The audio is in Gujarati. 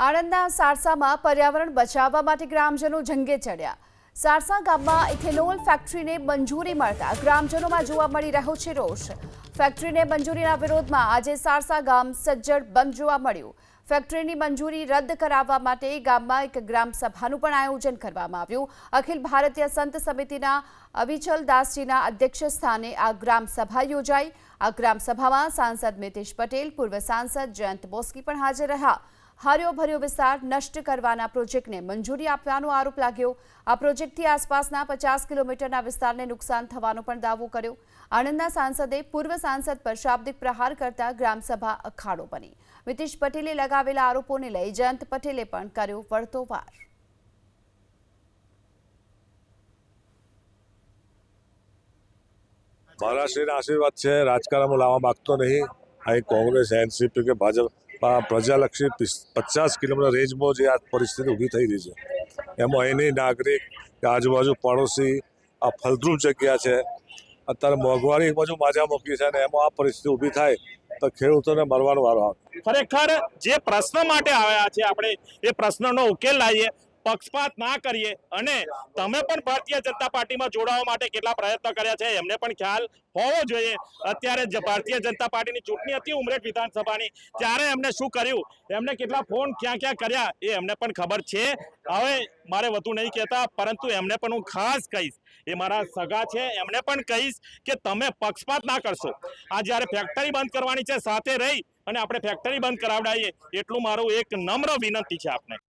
આણંદના સારસામાં પર્યાવરણ બચાવવા માટે ગ્રામજનો જંગે ચડ્યા। સારસા ગામમાં ઇથેનોલ ફેક્ટરીને મંજૂરી મળતા ગ્રામજનોમાં જોવા મળી રહ્યો છે રોષ। ફેક્ટરીને મંજૂરીના વિરોધમાં આજે સારસા ગામ સજ્જડ બંધ જોવા મળ્યું। ફેક્ટરીની મંજૂરી રદ કરાવવા માટે ગામમાં એક ગ્રામ સભાનું પણ આયોજન કરવામાં આવ્યું। અખિલ ભારતીય સંત સમિતિના અવિચલ દાસજીના અધ્યક્ષ સ્થાને આ ગ્રામ સભા યોજાઈ। આ ગ્રામ સભામાં સાંસદ મિતેશ પટેલ, પૂર્વ સાંસદ જયંત બોસ્કી પણ હાજર રહ્યા। હર્યો ભર્યો વિસ્તાર નષ્ટ કરવાના પ્રોજેક્ટને મંજૂરી આપવાનો આરોપ લાગ્યો। આ પ્રોજેક્ટથી આસપાસના 50 કિલોમીટરના વિસ્તારને નુકસાન થવાનો પણ દાવો કર્યો। આણંદના સાંસદે પૂર્વ સાંસદ પર શાબ્દિક પ્રહાર કરતા ગ્રામસભા અખાડો બની। મિતેશ પટેલે લગાવેલા આરોપોને લઈ જયંત પટેલે પણ કર્યો વળતો વાર। મહારાષ્ટ્રના આશીર્વાદ છે, રાજકારણમાં લાવવા માંગતો નહીં। અહીં કોંગ્રેસ, એનસીપી કે ભાજપ પ્રજાલક્ષી 50 કિલોમીટર રેન્જમાં જે આ પરિસ્થિતિ ઊભી થઈ રહી છે, એમાં અહીંની નાગરિક કે આજુબાજુ પડોશી આ ફળદ્રુપ જગ્યા છે। અત્યારે મોંઘવારી એક બાજુ માજા મૂકી છે અને એમાં આ પરિસ્થિતિ ઊભી થાય તો ખેડૂતોને મરવાનો વારો આવે। ખરેખર જે પ્રશ્ન માટે આવ્યા છે આપણે એ પ્રશ્નનો ઉકેલ લાવીએ, પક્ષપાત ના કરીએ અને તમે પણ ભારતીય જનતા પાર્ટીમાં જોડાવા માટે કેટલા પ્રયત્ન કર્યા છે એમને પણ ખ્યાલ હોવો જોઈએ। અત્યારે ભારતીય જનતા પાર્ટીની ચૂંટણી હતી ઉમરેઠ વિધાનસભાની, ત્યારે એમને શું કર્યું, એમને કેટલા ફોન ક્યાં ક્યાં કર્યા એ એમને પણ ખબર છે। હવે મારે વધુ નહીં કહેતા, પરંતુ એમને પણ હું ખાસ કહીશ, એ મારા સગા છે, એમને પણ કહીશ કે તમે પક્ષપાત ના કરશો। આ જ્યારે ફેક્ટરી બંધ કરવાની છે સાથે રહી અને આપણે ફેક્ટરી બંધ કરાવડાવીએ, એટલું મારું એક નમ્ર વિનંતી છે આપને।